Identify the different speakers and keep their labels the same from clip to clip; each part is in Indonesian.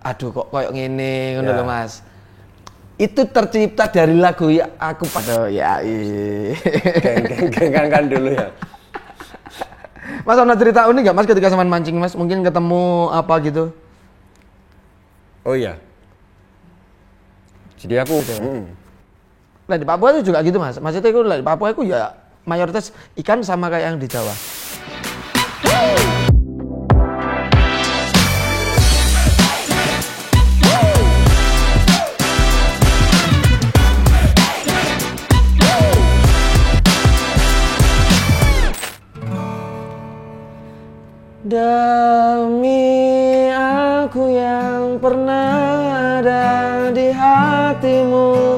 Speaker 1: aduh kok koyo ngene ngono lho Mas. Itu tercipta dari lagu ya aku pada ya
Speaker 2: geng-genggan dulu ya.
Speaker 1: Mas ada cerita unik gak Mas ketika sama mancing Mas? Mungkin ketemu apa gitu?
Speaker 2: Oh iya. Jadi aku
Speaker 1: Lah di Papua itu juga gitu Mas. Maksudnya itu di Papua itu ya mayoritas ikan sama kayak yang di Jawa. Demi aku yang pernah ada di hatimu,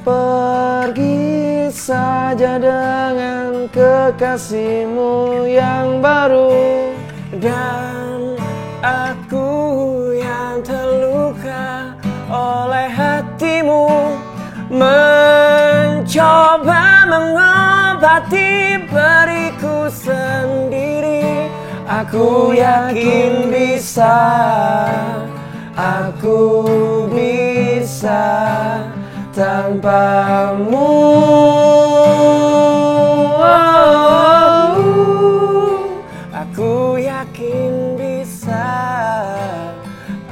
Speaker 1: pergi saja dengan kekasihmu yang baru.
Speaker 2: Dan aku yang terluka oleh hatimu, mencoba mengobati periku sendiri. Aku yakin bisa, aku bisa tanpamu. Aku yakin bisa,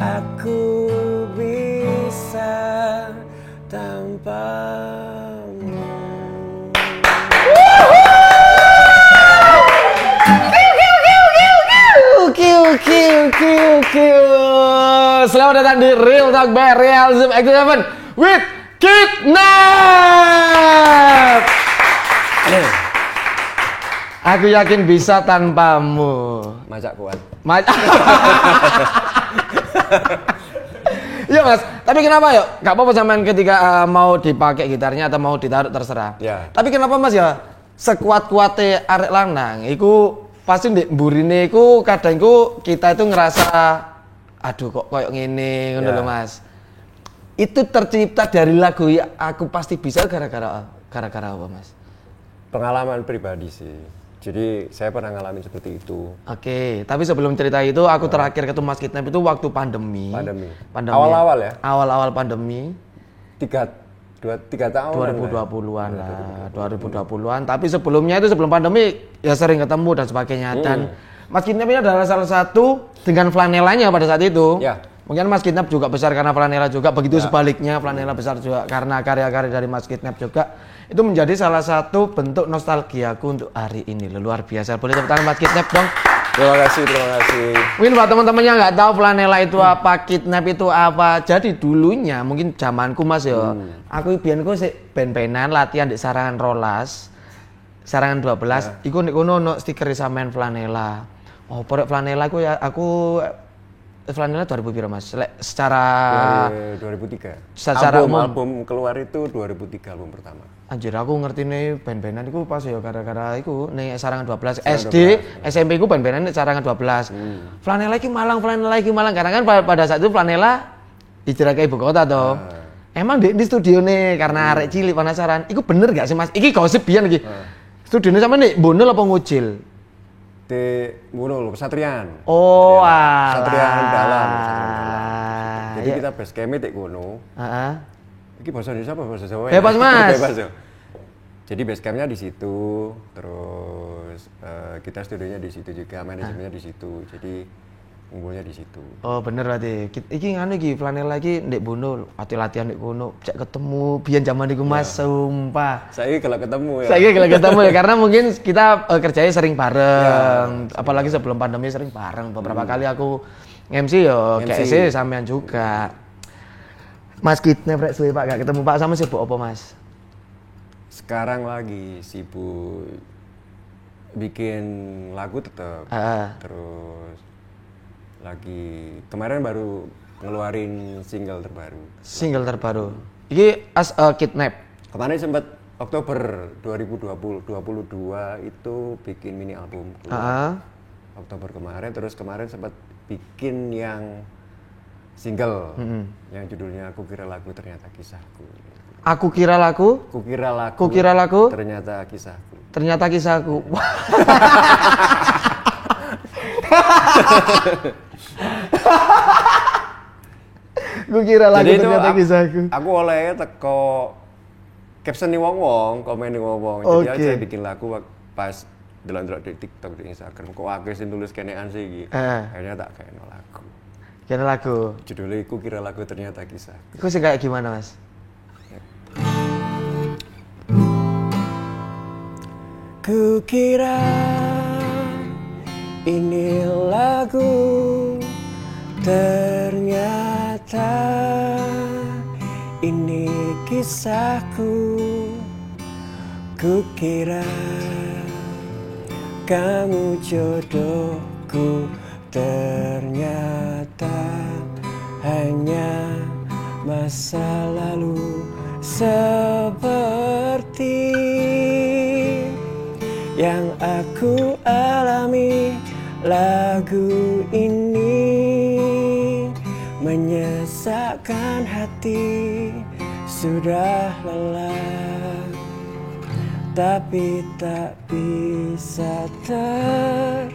Speaker 2: aku bisa tanpamu.
Speaker 1: Selamat datang di Real Talk by Realism X7 with Kidnap. Aku yakin bisa tanpamu.
Speaker 2: Macak kuat.
Speaker 1: Iya Mas, tapi kenapa yuk? Gak apa-apa sampean ketika mau dipakai gitarnya atau mau ditaruh terserah.
Speaker 2: Ya.
Speaker 1: Tapi kenapa Mas ya sekuat-kuatnya arek lanang iku pasti ndek mburine iku kadang iku kita itu ngerasa aduh kok koyo ngene ngono lho Mas. Itu tercipta dari lagu ya aku pasti bisa gara-gara apa Mas?
Speaker 2: Pengalaman pribadi sih. Jadi saya pernah ngalamin seperti itu.
Speaker 1: Oke, tapi sebelum cerita itu aku terakhir ketemu Mas Kidnap itu waktu pandemi.
Speaker 2: Awal-awal ya?
Speaker 1: Awal-awal pandemi.
Speaker 2: 3 tahun
Speaker 1: 2020-an lah. 2020-an. Tapi sebelumnya itu sebelum pandemi ya sering ketemu dan sebagainya. Dan Mas Kidnap ini adalah salah satu dengan flanelanya pada saat itu.
Speaker 2: Ya.
Speaker 1: Mungkin Mas Kidnap juga besar karena flanela juga. Begitu sebaliknya flanela besar juga karena karya-karya dari Mas Kidnap juga. Itu menjadi salah satu bentuk nostalgiaku untuk hari ini. Luar biasa. Boleh tepuk tangan Mas Kidnap dong.
Speaker 2: Terima kasih.
Speaker 1: Mungkin buat teman-teman yang nggak tahu flanela itu apa, Kidnap itu apa. Jadi dulunya mungkin zamanku Mas ya. Aku biyen ku sik ben-benan latihan di sarangan rolas. Sarangan 12, iku nek kono ono stiker sampean flanela. Oh, porek flanela aku flanela 2000 piro Mas? Secara
Speaker 2: 2003.
Speaker 1: Secara
Speaker 2: album keluar itu 2003 album pertama.
Speaker 1: Anjir aku ngertine band-bandan iku pas ya gara-gara iku ning sarangan 12 SD, SMP ku band-bandan ning sarangan 12. Flanela iki Malang karena kan pada saat itu flanela hijrah ke ibu kota toh. Emang di studio nih karena arek cilik penasaran. Iku bener gak sih Mas? Iki gosip biyen iki. Studione sampe nek Bonol apa Ngucil?
Speaker 2: Di Bonol, Pesatrian.
Speaker 1: Oh,
Speaker 2: Pesatrian dalam. Jadi kita base camp di kono.
Speaker 1: Heeh.
Speaker 2: Iki bahasa Indonesia apa bahasa Jawa?
Speaker 1: Bebas Mas.
Speaker 2: Bebas ya. Jadi base campnya di situ, terus kita studionya di situ juga, manajemennya di situ. Jadi ngumpulnya di situ.
Speaker 1: Oh bener berarti. Iki ngene iki flanela iki ndek Bonol, latihan ndek kono, cek ketemu biyen zaman iku Mas, sumpah.
Speaker 2: Saya kalau ketemu ya.
Speaker 1: Karena mungkin kita kerjanya sering bareng, apalagi sebelum pandemi sering bareng. Beberapa kali aku MC yo kayak sampean juga. Mas Kidnap rek suwe Pak gak ketemu Pak sama sibuk apa Mas?
Speaker 2: Sekarang lagi sibuk bikin lagu tetap. Terus lagi kemarin baru ngeluarin single terbaru. Ini Kidnap. Kemarin sempat Oktober 2022 itu bikin mini album keluar. Oktober kemarin, terus kemarin sempat bikin yang single yang judulnya Aku Kira Lagu Ternyata Kisahku.
Speaker 1: Aku kira lagu? Kukira lagu?
Speaker 2: Ternyata kisahku.
Speaker 1: Ku kira lagu
Speaker 2: Jadi itu
Speaker 1: ternyata kisahku.
Speaker 2: aku oleh teko caption wong-wong, komen wong-wong. Jadi
Speaker 1: Oke.
Speaker 2: saya bikin lagu pas delok-delok di TikTok, di Instagram. Kok akeh sing tulis kenean sih iki. Akhirnya tak kene lagu.
Speaker 1: Kira lagu.
Speaker 2: Judulnya Ku Kira Lagu Ternyata Kisah.
Speaker 1: Ku sih kayak gimana, Mas?
Speaker 2: Ku kira ini lagu, ternyata ini kisahku. Ku kira kamu jodohku, ternyata hanya masa lalu seperti yang aku alami. Lagu ini menyesakkan hati, sudah lelah tapi tak bisa terhenti.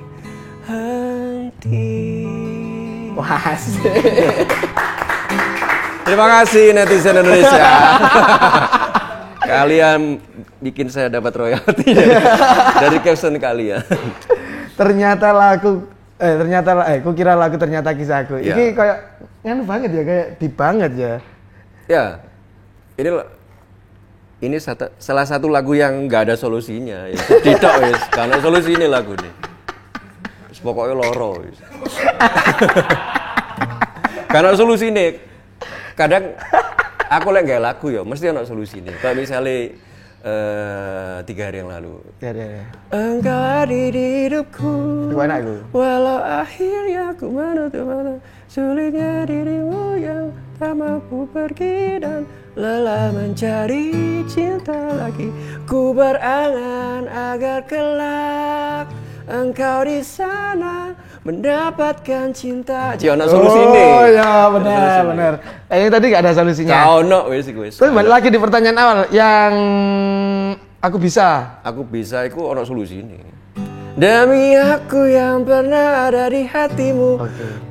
Speaker 1: Wah,
Speaker 2: Terima kasih netizen Indonesia. Kalian bikin saya dapat royalti dari caption kalian.
Speaker 1: ternyata ku kira lagu ternyata kisahku.
Speaker 2: Ya.
Speaker 1: Ini kayak nganu banget ya, kayak deep banget ya.
Speaker 2: Ya, ini salah satu lagu yang nggak ada solusinya. Ya. Tidak, wis, karena solusi ini lagu ini. Pokoknya loro. Wis. Karena solusi ini, kadang aku lagi nggak lagu ya, mesti ada solusi ini. Kalau misalnya 3 hari yang lalu.
Speaker 1: Ya.
Speaker 2: Engkau ada di hidupku,
Speaker 1: Gimana aku?
Speaker 2: walau akhirnya aku menutup sulitnya dirimu yang tak mampu pergi dan lelah mencari cinta lagi. Ku berangan agar kelak engkau di sana mendapatkan cinta. Jangan solusi ini.
Speaker 1: Oh ya benar. Ini tadi gak ada solusinya.
Speaker 2: Kau no wes.
Speaker 1: Terus balik lagi di pertanyaan awal yang aku bisa.
Speaker 2: Aku bisa, itu ono solusi ini. Demi aku yang pernah ada di hatimu,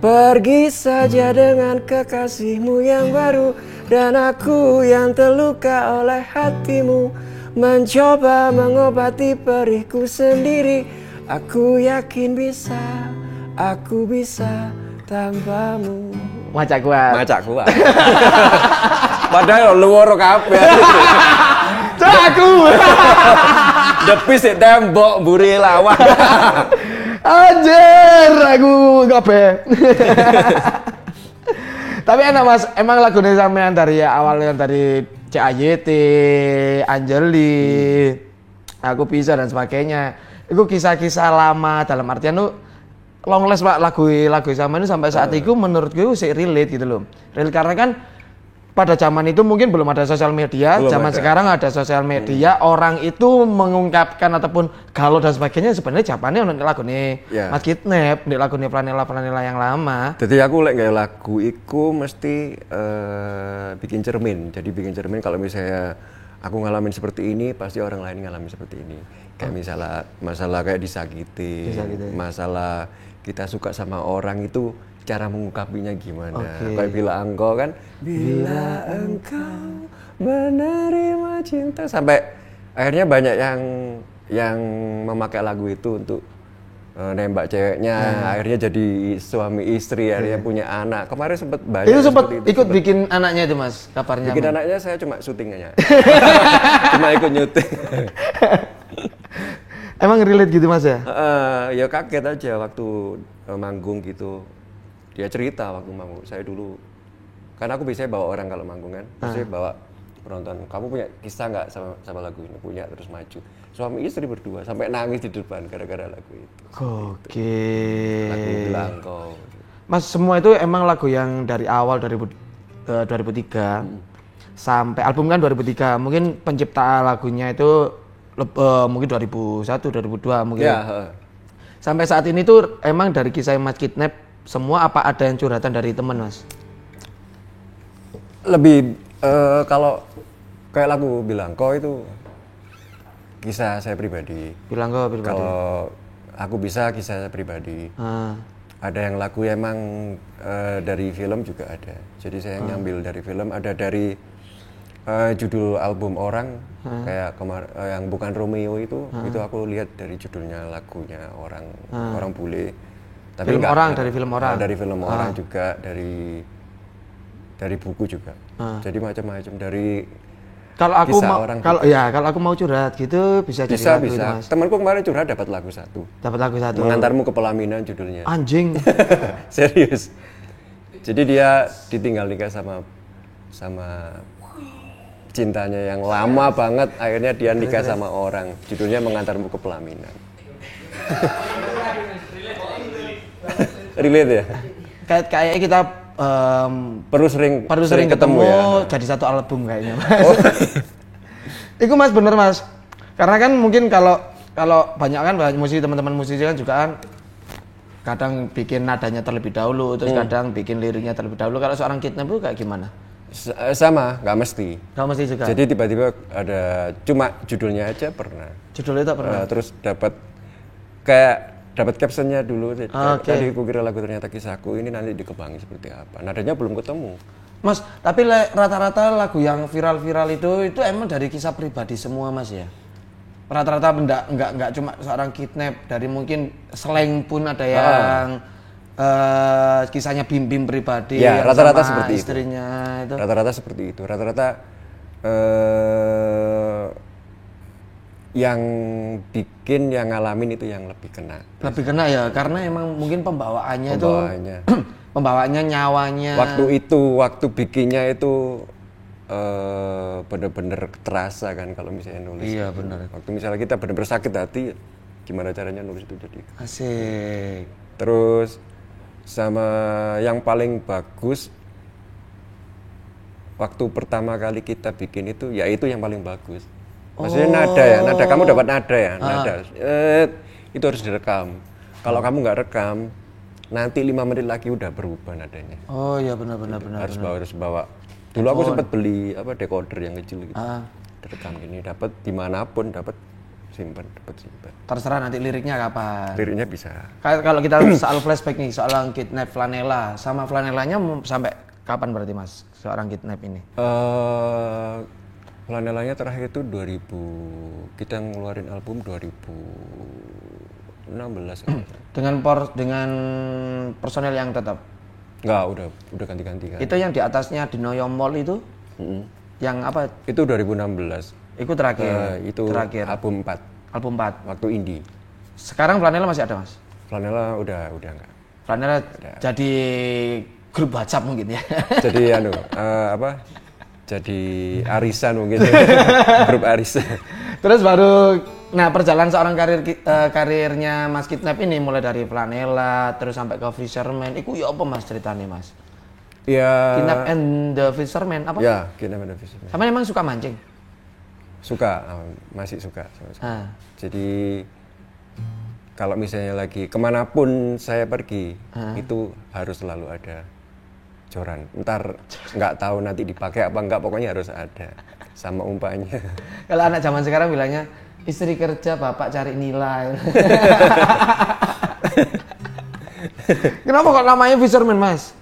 Speaker 2: pergi saja dengan kekasihmu yang baru, dan aku yang terluka oleh hatimu, mencoba mengobati perihku sendiri. Aku yakin bisa, aku bisa tanpamu.
Speaker 1: Macak kuat.
Speaker 2: Padahal luar kabeh.
Speaker 1: Coba aku.
Speaker 2: Depis di tembok mburi lawan.
Speaker 1: Anjir, aku kabeh. Tapi enak Mas, emang lagunya sampean dari awalnya dari CAYT, Anjeli, Aku Bisa dan sebagainya. Itu kisah-kisah lama dalam artian tuh long last Pak lagu sama ini sampai saat itu menurutku sih relate gitu loh. Relate karena kan pada zaman itu mungkin belum ada sosial media, zaman sekarang ada sosial media, orang itu mengungkapkan ataupun galau dan sebagainya sebenarnya jawabannya untuk lagu nih Mas Kidnap, untuk lagu nih Planela yang lama.
Speaker 2: Jadi aku lek gawe lagu iku mesti bikin cermin. Jadi bikin cermin kalau misalnya aku ngalamin seperti ini, pasti orang lain ngalamin seperti ini. Kayak masalah kayak disakiti, masalah kita suka sama orang itu cara mengungkapinya gimana. Kayak bila engkau menerima cinta, sampai akhirnya banyak yang memakai lagu itu untuk nembak ceweknya, akhirnya jadi suami istri, akhirnya punya anak. Kemarin sempat banyak.
Speaker 1: Itu sempat ikut bikin anaknya itu Mas, kabarnya.
Speaker 2: Bikin anaknya saya cuma syutingnya. Cuma ikut nyuting.
Speaker 1: Emang relate gitu Mas ya?
Speaker 2: Ya kaget aja waktu manggung gitu. Dia cerita waktu manggung, saya dulu, karena aku biasanya bawa orang kalau manggung kan, biasanya bawa penonton, kamu punya kisah nggak sama lagu ini? Punya, terus maju. Suami istri berdua, sampai nangis di depan gara-gara lagu itu.
Speaker 1: Oke.
Speaker 2: Lagu Bilang Kau.
Speaker 1: Mas, semua itu emang lagu yang dari awal 2003 sampai album kan 2003, mungkin pencipta lagunya itu mungkin 2001, 2002 mungkin.
Speaker 2: Ya,
Speaker 1: sampai saat ini tuh emang dari kisah Mas Kidnap, semua apa ada yang curhatan dari teman Mas?
Speaker 2: Lebih kalau kayak lagu Bilang Kau itu kisah saya pribadi.
Speaker 1: Bilang Kau pribadi.
Speaker 2: Kalau Aku Bisa kisah saya pribadi. Ada yang lagu emang dari film juga ada. Jadi saya ngambil dari film, ada dari judul album orang kayak yang bukan Romeo itu aku lihat dari judulnya lagunya orang bule. Tapi
Speaker 1: Film orang, dari film orang.
Speaker 2: Dari film orang juga, dari buku juga. Jadi macam-macam dari
Speaker 1: Kalau aku
Speaker 2: kisah
Speaker 1: mau
Speaker 2: orang
Speaker 1: kalau aku mau curhat gitu bisa jadi lagu itu,
Speaker 2: bisa.
Speaker 1: Mas.
Speaker 2: Temanku kemarin curhat dapat lagu satu.
Speaker 1: Dapat lagu satu.
Speaker 2: Mengantarmu ke pelaminan judulnya.
Speaker 1: Anjing.
Speaker 2: Serius. Jadi dia ditinggal nikah sama cintanya yang lama banget, akhirnya dia nikah sama orang. Judulnya Mengantarmu ke Pelaminan. Relate ya?
Speaker 1: Kayak kita
Speaker 2: perlu sering ketemu ya.
Speaker 1: Jadi satu album kayaknya, Mas. Oh. Itu Mas bener Mas. Karena kan mungkin kalau banyak kan teman-teman musisi kan juga kan kadang bikin nadanya terlebih dahulu, terus kadang bikin liriknya terlebih dahulu. Kalau seorang Kidnap itu kayak gimana?
Speaker 2: Sama, nggak mesti.
Speaker 1: Nggak mesti juga.
Speaker 2: Jadi tiba-tiba ada cuma judulnya aja pernah.
Speaker 1: Judulnya itu pernah.
Speaker 2: Terus dapat captionnya dulu. Tadi aku kira lagu ternyata kisahku, ini nanti dikembangi seperti apa. Nadanya belum ketemu.
Speaker 1: Mas, tapi rata-rata lagu yang viral-viral itu emang dari kisah pribadi semua Mas ya? Rata-rata enggak cuma seorang Kidnap, dari mungkin slang pun ada yang kisahnya Bim pribadi
Speaker 2: ya,
Speaker 1: yang
Speaker 2: rata-rata
Speaker 1: sama
Speaker 2: seperti
Speaker 1: istrinya itu.
Speaker 2: Rata-rata seperti itu. Rata-rata yang bikin, yang ngalamin itu yang lebih kena.
Speaker 1: Lebih kena ya, karena emang mungkin pembawaannya. Pembawaannya, nyawanya.
Speaker 2: Waktu bikinnya itu bener-bener terasa kan kalau misalnya nulis.
Speaker 1: Iya benar.
Speaker 2: Waktu misalnya kita bener-bener sakit hati, gimana caranya nulis itu jadi.
Speaker 1: Asik.
Speaker 2: Terus sama yang paling bagus waktu pertama kali kita bikin itu, ya itu yang paling bagus. Maksudnya nada kamu dapat nada ya, nada. Itu harus direkam. Kalau kamu nggak rekam, nanti 5 menit lagi udah berubah nadanya.
Speaker 1: Oh iya benar.
Speaker 2: Harus bawa. Dulu aku sempat beli decoder yang kecil gitu. Direkam gini, dapat dimanapun, dapat simpan.
Speaker 1: Terserah nanti liriknya kapan.
Speaker 2: Liriknya bisa.
Speaker 1: Kalau kita soal flashback nih, soal Kidnap Flanela, sama Flanelanya sampai kapan berarti Mas seorang Kidnap ini?
Speaker 2: Flanelanya terakhir itu 2000, kita ngeluarin album 2016 kan.
Speaker 1: Dengan personel yang tetap?
Speaker 2: Enggak, udah ganti-ganti kan.
Speaker 1: Itu yang di atasnya di Noyo Mall itu? Yang apa?
Speaker 2: Itu 2016.
Speaker 1: Itu terakhir.
Speaker 2: Terakhir. Album 4.
Speaker 1: Album 4.
Speaker 2: Waktu indie.
Speaker 1: Sekarang Flanela masih ada Mas?
Speaker 2: Flanela udah enggak.
Speaker 1: Flanela jadi grup WhatsApp mungkin ya.
Speaker 2: Jadi jadi arisan mungkin. Grup arisan. Terus
Speaker 1: baru perjalanan seorang karirnya Mas Kidnap ini mulai dari Flanela terus sampai ke Fisherman. Itu ya apa Mas ceritanya Mas?
Speaker 2: Ya.
Speaker 1: Kidnap and the Fisherman apa?
Speaker 2: Ya, Kidnap and the Fisherman.
Speaker 1: Sama emang suka mancing?
Speaker 2: Suka, masih suka. Jadi kalau misalnya lagi kemanapun saya pergi, itu harus selalu ada joran. Ntar nggak tahu nanti dipakai apa enggak, pokoknya harus ada sama umpannya.
Speaker 1: Kalau anak zaman sekarang bilangnya istri kerja, bapak cari nilai. Kenapa kok namanya Fisherman Mas?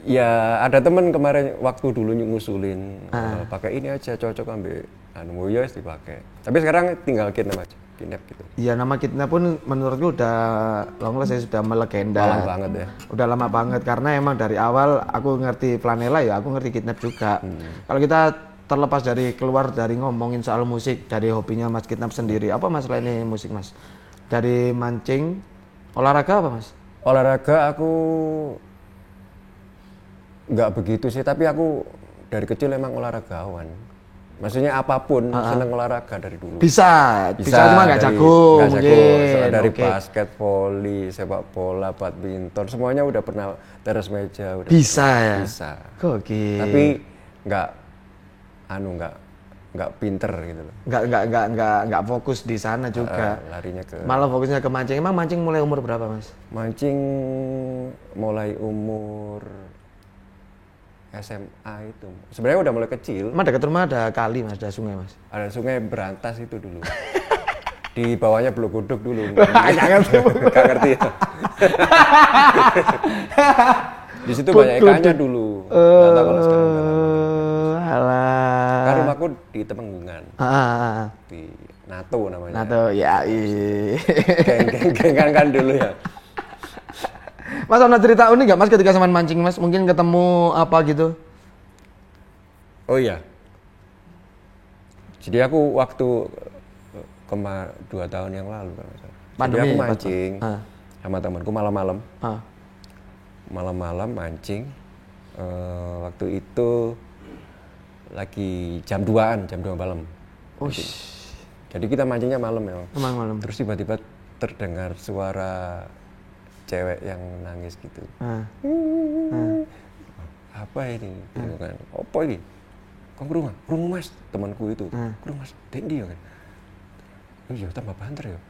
Speaker 2: Ya ada temen kemarin waktu dulu ngusulin pakai ini aja, cocok ambil ya dipakai. Tapi sekarang tinggal Kidnap aja, Kidnap gitu.
Speaker 1: Iya, nama Kidnap pun menurutku udah long last, sudah melegenda.
Speaker 2: Lama banget ya.
Speaker 1: Udah lama banget karena emang dari awal aku ngerti Flanela ya, aku ngerti Kidnap juga. Kalau kita terlepas dari keluar dari ngomongin soal musik, dari hobinya Mas Kidnap sendiri, apa Mas lainnya musik Mas? Dari mancing, olahraga apa Mas?
Speaker 2: Olahraga aku nggak begitu sih, tapi aku dari kecil emang olahragawan. Maksudnya apapun, seneng olahraga dari dulu.
Speaker 1: Bisa cuma nggak jago mungkin.
Speaker 2: Dari basket, voli, sepak bola, badminton, semuanya udah pernah, teras meja udah.
Speaker 1: Bisa ya?
Speaker 2: Bisa.
Speaker 1: Gokil.
Speaker 2: Tapi nggak pinter gitu loh.
Speaker 1: Nggak fokus di sana juga.
Speaker 2: Larinya ke.
Speaker 1: Malah fokusnya ke mancing. Emang mancing mulai umur berapa Mas?
Speaker 2: Mancing mulai umur SMA itu. Sebenarnya udah mulai kecil.
Speaker 1: Emang dekat rumah ada kali Mas, ada sungai Mas?
Speaker 2: Ada sungai Berantas itu dulu. Di bawahnya blok godok dulu. Nggak ngerti ya. Di situ banyak ikannya dulu. Nggak tahu kalau sekarang udah lama.
Speaker 1: Alah.
Speaker 2: Kan rumahku di Temenggungan. Di NATO namanya.
Speaker 1: NATO, ya.
Speaker 2: Geng-gengan kan dulu ya.
Speaker 1: Mas, ada cerita unik nggak Mas ketika sama mancing Mas? Mungkin ketemu apa gitu?
Speaker 2: Oh iya. Jadi aku waktu 2 tahun yang lalu kan. Jadi aku mancing sama temanku malam-malam. Malam-malam mancing. Waktu itu lagi jam 2 malam. Jadi kita mancingnya malam ya.
Speaker 1: Malam.
Speaker 2: Terus tiba-tiba terdengar suara cewek yang nangis gitu. Apa ini? Gitu kan. Apa ini? Kok kerungu Mas, temanku itu. Kerungu Mas, Dendi ya kan. Oh iya, tambah banter ya.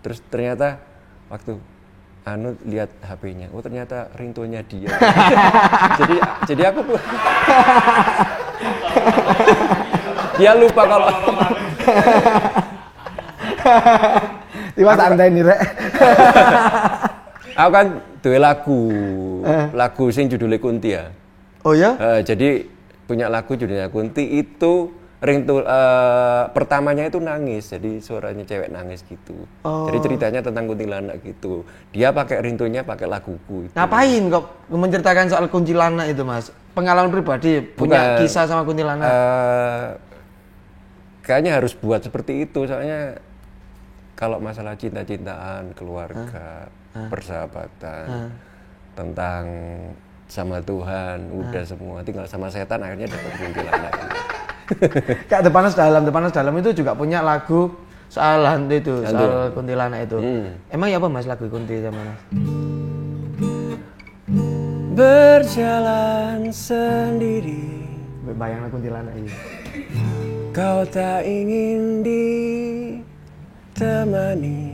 Speaker 2: Terus ternyata waktu lihat HP-nya, oh ternyata ringtone-nya dia. jadi aku dia lupa kalau
Speaker 1: Tiba santai nih, Rek.
Speaker 2: Aku kan duwe lagu sing judulnya Kunti ya.
Speaker 1: Oh ya?
Speaker 2: Jadi punya lagu judulnya Kunti itu pertamanya itu nangis, jadi suaranya cewek nangis gitu. Jadi ceritanya tentang kuntilanak gitu. Dia pakai ringtone-nya pakai laguku. Itu.
Speaker 1: Ngapain kok menceritakan soal kuntilanak itu Mas? Pengalaman pribadi, punya kisah sama kuntilanak?
Speaker 2: Kayaknya harus buat seperti itu, soalnya kalau masalah cinta-cintaan, keluarga, persahabatan, tentang sama Tuhan, udah semua, tinggal sama setan akhirnya dapat kuntilanak.
Speaker 1: Kak Depanas Dalam itu juga punya lagu soal hantu itu, soal kuntilanak itu. Emang ya apa Mas lagu Kunti sama Mas?
Speaker 2: Berjalan sendiri,
Speaker 1: bayangkan kuntilanak ini.
Speaker 2: Kau tak ingin ditemani,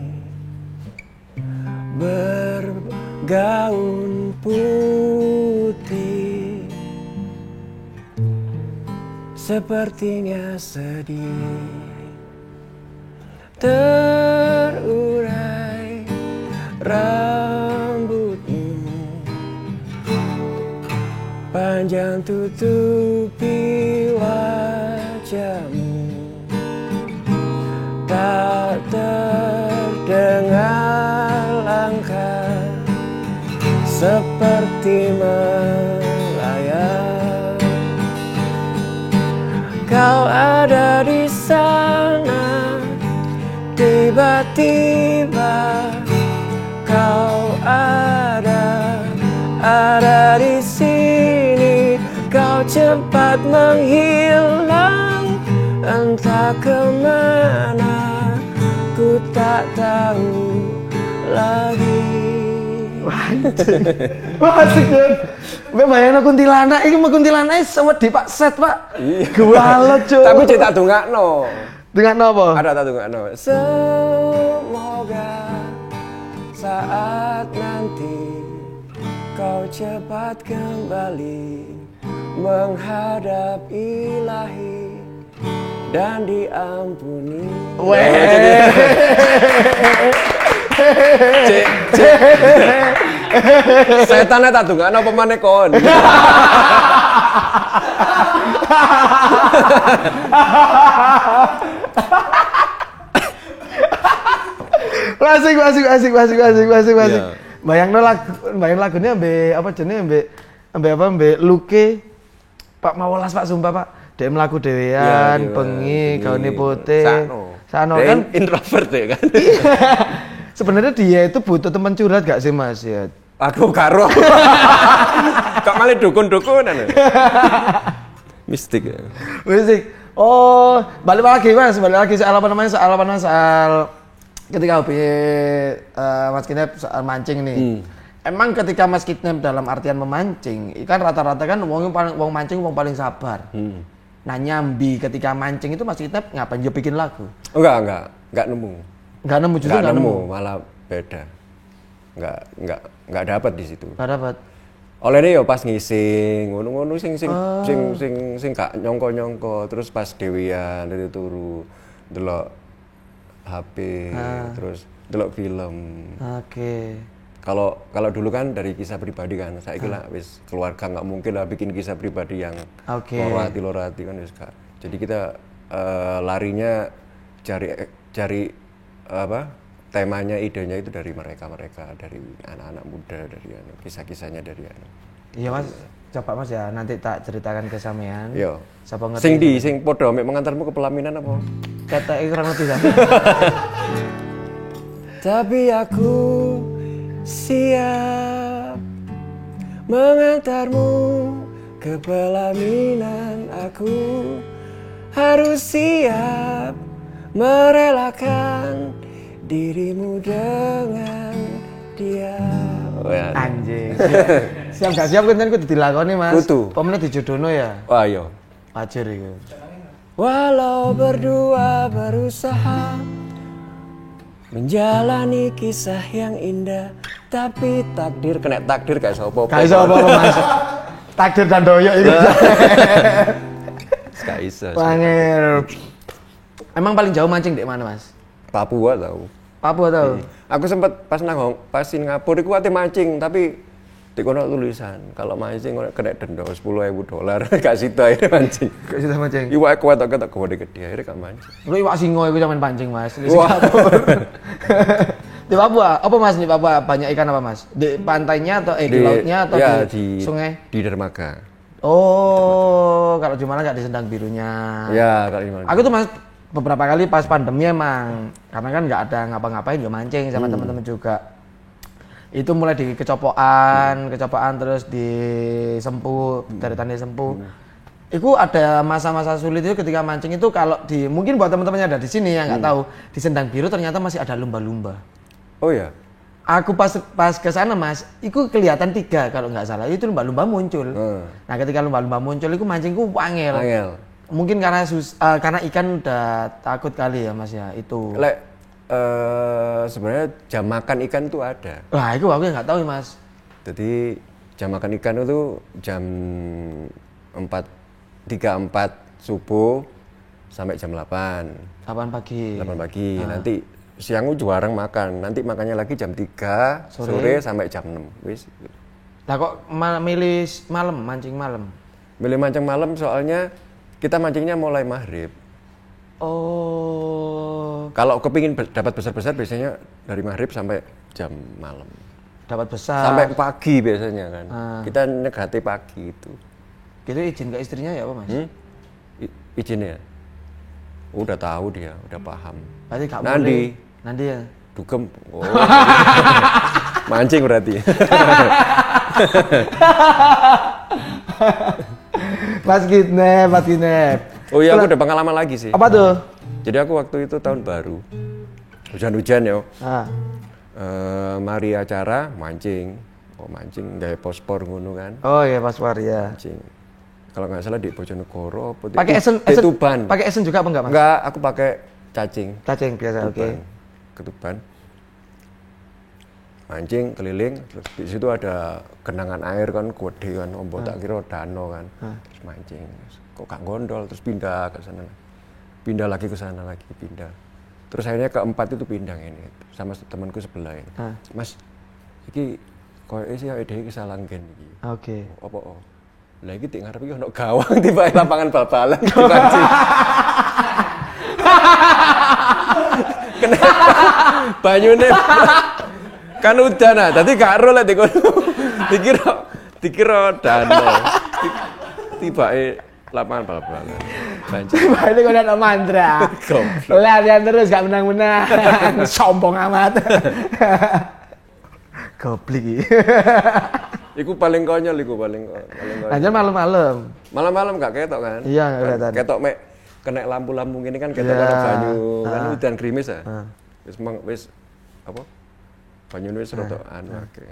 Speaker 2: bergaun putih, sepertinya sedih, terurai rambutmu, panjang tutupi wajahmu, tak terdengar langkah seperti melayang. Kau ada di sana, tiba-tiba kau ada di sini. Kau cepat menghilang, entah kemana, ku tak tahu lagi.
Speaker 1: Wah, asik kan? Mbak bayangin kuntilanak, ini mah kuntilanak sewedi Pak Set Pak. Gua Cuk.
Speaker 2: Tapi cetak dongakno.
Speaker 1: Dongakno apa?
Speaker 2: Ada tak dongakno. Semoga saat nanti kau cepat kembali menghadap Ilahi dan diampuni. Cek. Setannya tak dongakno apa maneh kon.
Speaker 1: Asik.
Speaker 2: Yeah.
Speaker 1: Bayangin lagunya apa jenenge ambek Luke Pak Mawolas Pak sumpah Pak. Dia melaku dewean, bengi, gaune putih. Sano kan
Speaker 2: introvert ya kan.
Speaker 1: Sebenarnya dia itu butuh teman curhat gak sih Mas ya?
Speaker 2: Aku karo. Kok malah dukun-dukunan ya? Mistik ya.
Speaker 1: Mistik. Oh, balik lagi soal apa namanya? Soal ketika Mas Kinep soal mancing nih. Emang ketika Mas Kinep dalam artian memancing, kan rata-rata kan wong mancing wong paling sabar. Nah, nyambi ketika mancing itu Mas Kinep ngapain dia bikin lagu?
Speaker 2: Enggak nemu.
Speaker 1: Enggak nemu,
Speaker 2: malah beda. Enggak dapat di situ.
Speaker 1: Enggak dapat.
Speaker 2: Olehnya ya pas ngising, ngono-ngono sing gak nyongko-nyongko, terus pas dewian dari turu delok HP, terus delok film.
Speaker 1: Oke.
Speaker 2: Kalau dulu kan dari kisah pribadi kan, saya kira wis keluarga nggak mungkin lah bikin kisah pribadi yang lorati kan wis gak. Jadi kita larinya cari apa temanya, idenya itu dari mereka dari anak-anak muda, dari kisah-kisahnya dari anak.
Speaker 1: Iya Mas, coba Mas ya nanti tak ceritakan ke sampean.
Speaker 2: Yo.
Speaker 1: Sapa
Speaker 2: ngerti? Sing podo mek mengantarmu ke pelaminan apa?
Speaker 1: Kata kurang lebih kan.
Speaker 2: Tapi aku siap mengantarmu ke pelaminan. Aku harus siap merelakan dirimu dengan dia.
Speaker 1: Anjing. Siap gak siap kan kudu dilakoni Mas. Pemene dijodohno ya.
Speaker 2: Wah iya.
Speaker 1: Wajar iku.
Speaker 2: Walau berdua berusaha menjalani kisah yang indah, tapi takdir kena takdir kayak sopo.
Speaker 1: Kayak sopo Mas. Takdir dan doyok itu.
Speaker 2: Gak iso.
Speaker 1: Pangir. Emang paling jauh mancing di mana Mas?
Speaker 2: Papua tahu.
Speaker 1: Papua tahu.
Speaker 2: Aku sempat pas Singapura iku ate mancing, tapi di kono tulisan kalau mancing kena denda $10.000. Gak sida ae mancing.
Speaker 1: Gak sida mancing.
Speaker 2: Iwak ketok gede akhirnya gak mancing.
Speaker 1: Lu iwak singo iku zaman pancing Mas. Di Singapura. Di Papua, apa Mas di Papua banyak ikan apa Mas? Di pantainya atau di lautnya atau di sungai?
Speaker 2: Di dermaga.
Speaker 1: Oh, kalau di Malang nggak di Sendang Birunya.
Speaker 2: Ya, kalau di Malang.
Speaker 1: Aku tuh Mas beberapa kali pas pandemi emang karena kan nggak ada ngapa-ngapain ya mancing sama teman-teman juga. Itu mulai di kecopokan terus di sempu, dari tanda sempu. Itu ada masa-masa sulit itu ketika mancing itu kalau di mungkin buat teman-teman yang ada di sini yang nggak tahu di Sendang Biru ternyata masih ada lumba-lumba.
Speaker 2: Oh ya.
Speaker 1: Aku pas ke sana Mas, itu kelihatan 3 kalau nggak salah. Itu lumba-lumba muncul. Nah, ketika lumba-lumba muncul itu mancingku angel. Mungkin karena ikan udah takut kali ya Mas ya itu.
Speaker 2: Sebenarnya jam makan ikan itu ada.
Speaker 1: Wah, itu aku nggak tahu Mas.
Speaker 2: Jadi jam makan ikan itu jam 3-4 subuh sampai jam 8 pagi. Nanti siang jarang makan. Nanti makannya lagi jam 3 sore sampai jam 6. Wis.
Speaker 1: Lah kok milih malam, mancing malam?
Speaker 2: Milih mancing malam soalnya kita mancingnya mulai maghrib.
Speaker 1: Oh.
Speaker 2: Kalau kepingin dapat besar-besar biasanya dari maghrib sampai jam malam.
Speaker 1: Dapat besar.
Speaker 2: Sampai pagi biasanya kan. Kita negati pagi itu.
Speaker 1: Gitu izin ke istrinya ya apa Mas?
Speaker 2: Izinnya? Udah tahu dia, udah paham.
Speaker 1: Berarti gak boleh. Nandi ya?
Speaker 2: Dugem. Oh. Mancing berarti.
Speaker 1: Mas Kinep.
Speaker 2: Oh iya, aku udah pengalaman lagi sih.
Speaker 1: Apa tuh?
Speaker 2: Jadi aku waktu itu tahun baru. Hujan-hujan ya. Mari acara mancing. Oh mancing, gaya pospor ngono kan.
Speaker 1: Oh iya pospor ya.
Speaker 2: Mancing. Kalau nggak salah di Bojonegoro.
Speaker 1: Pakai esen
Speaker 2: Tuban.
Speaker 1: Pakai esen juga apa enggak Mas?
Speaker 2: Enggak, aku pakai cacing.
Speaker 1: Cacing biasa, oke.
Speaker 2: Ketuban. Mancing keliling, terus di situ ada genangan air kan, gede kan, ombak tak kira danau kan. Terus mancing. Kok gak gondol, terus pindah ke sana. Pindah lagi ke sana lagi, pindah. Terus akhirnya keempat itu pindah ini sama temanku sebelah ini. Mas, iki koyoke sih awake dhewe kesalahan gen iki.
Speaker 1: Oke.
Speaker 2: Apa oh? Lah iki tik ngarep iki ono gawang tiba lapangan bal-balan dipancing. Kenapa? Banyune kan udan ah, dadi gak ero lek dikira danau. Tibake lapangan bal-balan.
Speaker 1: Tibake kok ana mandra. Latihan terus gak menang-menang. Sombong amat. Goblok iki.
Speaker 2: Iku paling konyol.
Speaker 1: Aja malam-malam.
Speaker 2: Malam-malam gak ketok kan?
Speaker 1: Iya, gak kelihatan.
Speaker 2: Ketok mek kena lampu-lampu gini kan ketok ada banyu kan udan gerimis ya. Wis apa? Banyu wis rada anu akeh.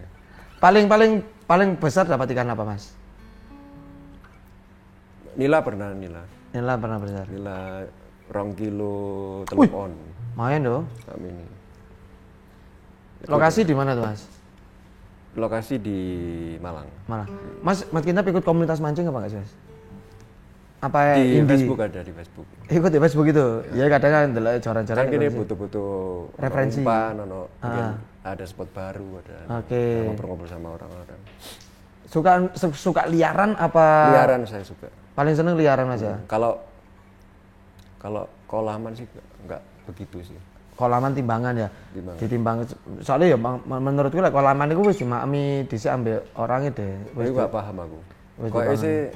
Speaker 1: Paling besar dapat ikan apa, Mas?
Speaker 2: Nila pernah
Speaker 1: besar.
Speaker 2: Nila 2 kilo telepon.
Speaker 1: Lumayan dong.
Speaker 2: Amin.
Speaker 1: Lokasi di mana tuh, Mas?
Speaker 2: Lokasi di Malang.
Speaker 1: Mas Kinap ikut komunitas mancing apa enggak sih, Mas? Apa
Speaker 2: Di
Speaker 1: indie?
Speaker 2: Facebook ada di Facebook.
Speaker 1: Ikut di Facebook itu. Ya kadang kan ndelok joran-joran.
Speaker 2: Kan gini butuh-butuh
Speaker 1: Referensi.
Speaker 2: umpan, mungkin ada spot baru, ada
Speaker 1: Oke.
Speaker 2: ngobrol-ngobrol sama orang-orang.
Speaker 1: Suka liaran apa?
Speaker 2: Liaran saya suka.
Speaker 1: Paling seneng liaran aja.
Speaker 2: Kalau kolaman sih enggak begitu sih.
Speaker 1: Kolaman timbangan ya.
Speaker 2: Timbangan.
Speaker 1: Ditimbang soalnya ya menurutku lek kolaman itu wis dimakmi dhisik ambek orang deh.
Speaker 2: Wis enggak paham aku.
Speaker 1: Wis
Speaker 2: Kok sih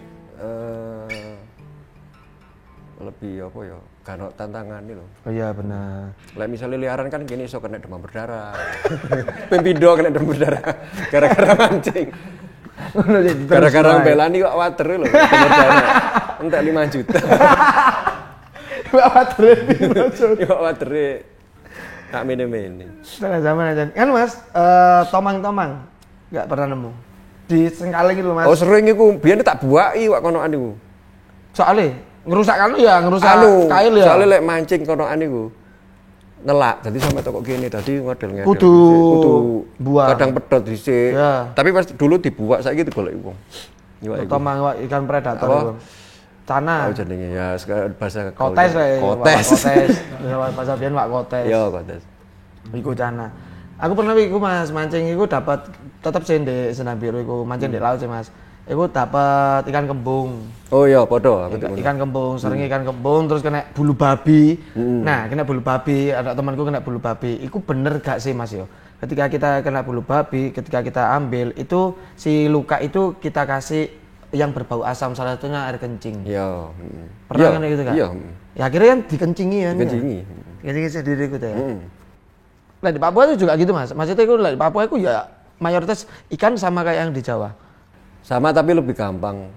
Speaker 2: lebih apa ya? Kan tantangan nih loh.
Speaker 1: Oh iya benar.
Speaker 2: Lek misalnya liaran kan gini iso kena demam berdarah. Pempido kena demam berdarah gara-gara mancing. Gara-gara belani kok water lho. Demam berdarah. Entek 5 juta.
Speaker 1: Water itu.
Speaker 2: Kok water tak mene-mene.
Speaker 1: Setengah zaman aja. Kan Mas, tomang-tomang nggak pernah nemu. Di Sengkaling itu Mas.
Speaker 2: Oh sering iku, biyen tak buaki wak konoan iku.
Speaker 1: Soalnya ngerusak kan ya, ngerusak kail ya.
Speaker 2: Soalnya lek mancing konoan iku nelak, jadi sampai toko gini tadi ngedel-ngedel.
Speaker 1: Kudu buang.
Speaker 2: Kadang pedot dhisik.
Speaker 1: Ya.
Speaker 2: Tapi pas dulu dibuak saiki digoleki wong. Iwak iku.
Speaker 1: Tomang ikan predator
Speaker 2: Apa?
Speaker 1: itu. Cana.
Speaker 2: Oh jenenge ya sekarang bahasa
Speaker 1: Kotes lah.
Speaker 2: Kotes.
Speaker 1: Bahasa biyen wak kotes.
Speaker 2: Iya, kotes.
Speaker 1: Iku cana. Aku pernah iku Mas mancing iku dapat tetep sih ndek Senan Biru iku mancing di laut sih Mas. Iku dapat ikan kembung.
Speaker 2: Oh iya, padha aku
Speaker 1: Ikan kembung, sering ikan kembung terus kena bulu babi. Nah, kena bulu babi, ada temanku kena bulu babi. Iku bener gak sih Mas yo? Ketika kita kena bulu babi, ketika kita ambil itu si luka itu kita kasih yang berbau asam, salah satunya air kencing.
Speaker 2: Iya.
Speaker 1: Pernah kan gitu kan?
Speaker 2: Iya.
Speaker 1: Ya akhirnya kan dikencingi kan.
Speaker 2: Kencingi.
Speaker 1: Kencingi sendiri gitu ya. Lah di Papua itu juga gitu Mas. Maksudnya itu di Papua itu ya mayoritas ikan sama kayak yang di Jawa.
Speaker 2: Sama tapi lebih gampang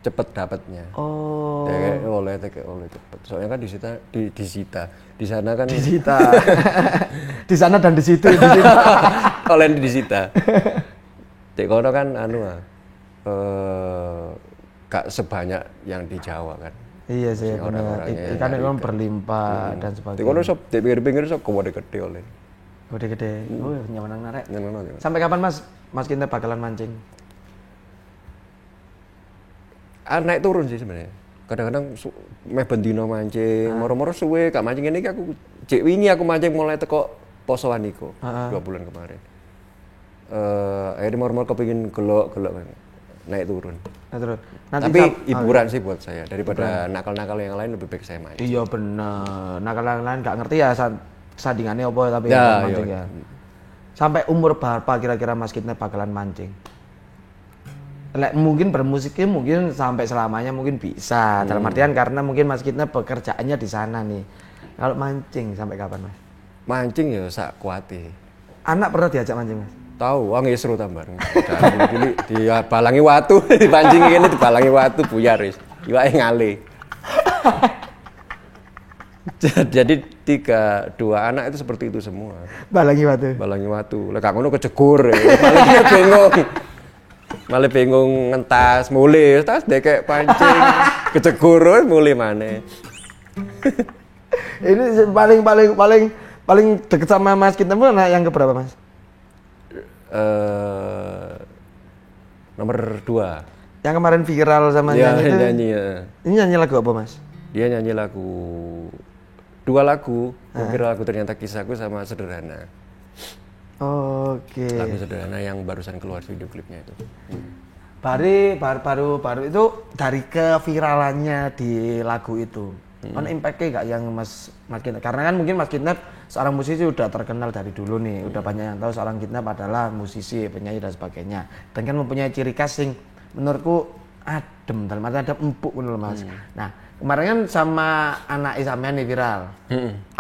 Speaker 2: cepet dapatnya.
Speaker 1: Oh.
Speaker 2: Teke oleh cepet. Soalnya kan disita. Di sana kan
Speaker 1: Disita. Di sana dan di situ disita.
Speaker 2: oleh disita. Cek kono kan gak sebanyak yang di Jawa kan.
Speaker 1: Iya sih benar. Ikan itu kan berlimpah dan
Speaker 2: Di
Speaker 1: sebagainya.
Speaker 2: kono di pinggir-pinggir sok gede oleh.
Speaker 1: Gede-gede. Oh, nyaman narek.
Speaker 2: Nyeneng.
Speaker 1: Sampai kapan Mas kita bakalan mancing?
Speaker 2: Naik turun sih sebenarnya. Kadang-kadang meh bendino mancing, moro-moro suwe gak mancing ini aku cek wingi aku mancing mulai teko posoan iku 2 bulan kemarin. Akhirnya moro-moro kepengin gelok naik turun.
Speaker 1: Nah, terus.
Speaker 2: Tapi hiburan sih buat saya daripada nakal-nakal yang lain lebih baik saya mancing.
Speaker 1: Iya bener. Nakal lain gak ngerti ya sandingannya apa tapi
Speaker 2: Ya,
Speaker 1: mancing ya. Sampai umur berapa kira-kira Mas Kitne bakalan mancing? Mungkin bermusiknya mungkin sampai selamanya mungkin bisa. Dalam artian karena mungkin Mas Kitne pekerjaannya di sana nih. Kalau mancing sampai kapan Mas?
Speaker 2: Mancing ya sak kuate.
Speaker 1: Anak pernah diajak mancing Mas?
Speaker 2: Tahu, wong seru tambah. Dili dibalangi watu, dipancing ngene dibalangi watu buyar wis. Iwake ngale. Jadi 2 anak itu seperti itu semua.
Speaker 1: Balangi batu.
Speaker 2: Balangi watu. Lek gak ngono kejegur. Malah bingung ngentas, mulai tas dekek pancing, kejegur mulai maneh.
Speaker 1: Ini paling deket sama Mas Kitne pun anak yang keberapa Mas?
Speaker 2: Nomor 2.
Speaker 1: Yang kemarin viral sama
Speaker 2: Dia
Speaker 1: yang itu.
Speaker 2: nyanyi ya.
Speaker 1: Ini nyanyi lagu apa Mas?
Speaker 2: Dia nyanyi lagu 2 lagu, mungkin lagu Ternyata Kisahku sama Sederhana.
Speaker 1: Oke.
Speaker 2: Lagu Sederhana yang barusan keluar video klipnya itu.
Speaker 1: Baru itu dari keviralannya di lagu itu. On impact-nya gak yang Mas Kitne? Karena kan mungkin Mas Kitne seorang musisi udah terkenal dari dulu nih, udah banyak yang tahu seorang Kitne adalah musisi, penyanyi dan sebagainya. Dan kan mempunyai ciri khas yang menurutku adem, dalam arti ada empuk gitu Mas. Nah, kemarin kan sama anak sampean nih viral.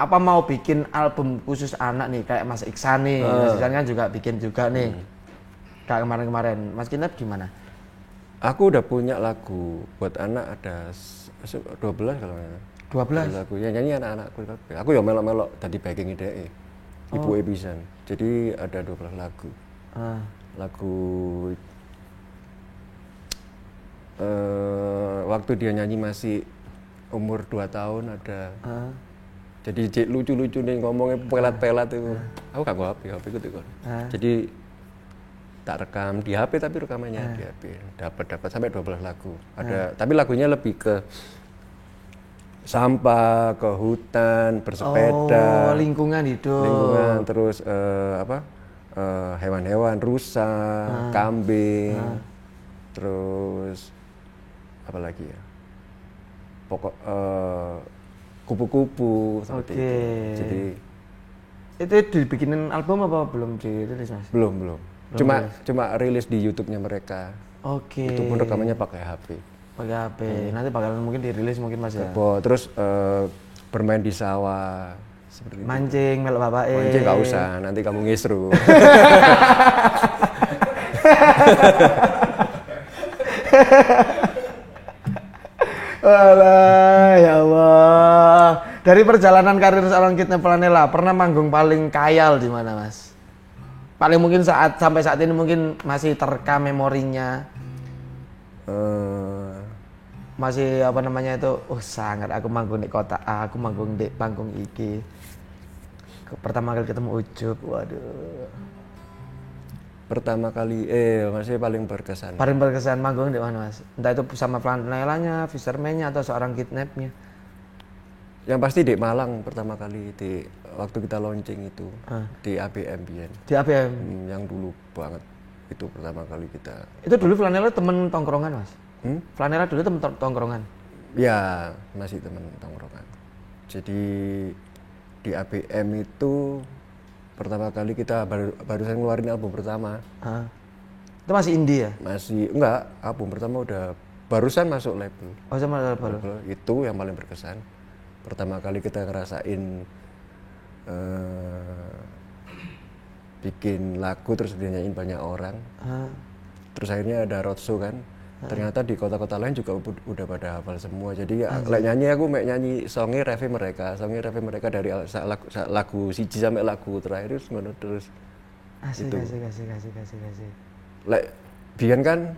Speaker 1: Apa mau bikin album khusus anak nih kayak Mas Iksan nih. Mas Iksan kan juga bikin juga nih. Kayak kemarin-kemarin. Mas Kitne gimana?
Speaker 2: Aku udah punya lagu buat anak ada 12 kalau nggak.
Speaker 1: 12
Speaker 2: lagu yang nyanyi anak-anakku. Aku ya melok-melok tadi backing ide. Ibu pisan. Jadi ada 12 lagu. Lagu waktu dia nyanyi masih umur 2 tahun ada. Jadi cek lucu-lucu nih ngomongnya pelat-pelat itu. Aku gak HP ku itu. Jadi tak rekam di HP, tapi rekamannya di HP. Dapat sampai 12 lagu. Tapi lagunya lebih ke sampah, ke hutan, bersepeda,
Speaker 1: lingkungan hidup.
Speaker 2: Lingkungan, terus hewan-hewan, rusa, kambing. Terus apa lagi ya? Pokok kupu-kupu seperti itu. Jadi
Speaker 1: itu dibikinin album apa belum dirilis, Mas?
Speaker 2: Belum. Cuma rilis di YouTube-nya mereka. Itu pun rekamannya pakai HP.
Speaker 1: Pakai HP. Nanti bakalan mungkin dirilis mungkin, Mas ya.
Speaker 2: Terus bermain di sawah seperti
Speaker 1: mancing melok bapak.
Speaker 2: Mancing nggak usah, nanti kamu ngisru.
Speaker 1: Alah, ya Allah. Dari perjalanan karir seorang Kidnap Flanela, pernah manggung paling kayal di mana, Mas? Paling mungkin sampai saat ini mungkin masih terekam memorinya. Masih apa namanya itu? Sangat aku manggung di kota A, aku manggung di panggung iki. Pertama kali ketemu Ucup, waduh.
Speaker 2: Pertama kali masih paling berkesan.
Speaker 1: Paling berkesan manggung di mana, Mas? Entah itu sama Flanelanya, Fisherman-nya atau seorang Kidnapnya.
Speaker 2: Yang pasti di Malang pertama kali waktu kita launching itu di ABM Bian.
Speaker 1: Di ABM
Speaker 2: yang dulu banget itu pertama kali kita.
Speaker 1: Itu dulu Flanela temen tongkrongan, Mas? Flanela dulu temen tongkrongan?
Speaker 2: Ya, masih temen tongkrongan. Jadi di ABM itu pertama kali kita barusan ngeluarin album pertama.
Speaker 1: Itu masih indie ya?
Speaker 2: Masih, enggak, album pertama udah barusan masuk label.
Speaker 1: Oh, sama label.
Speaker 2: Itu yang paling berkesan. Pertama kali kita ngerasain bikin lagu terus dinyanyiin banyak orang. Terus akhirnya ada roadshow kan. Ternyata di kota-kota lain juga udah pada hafal semua. Jadi nyanyi aku nyanyi songe reve mereka dari lagu siji sampai lagu terakhir terus.
Speaker 1: Asik.
Speaker 2: Lek biyen kan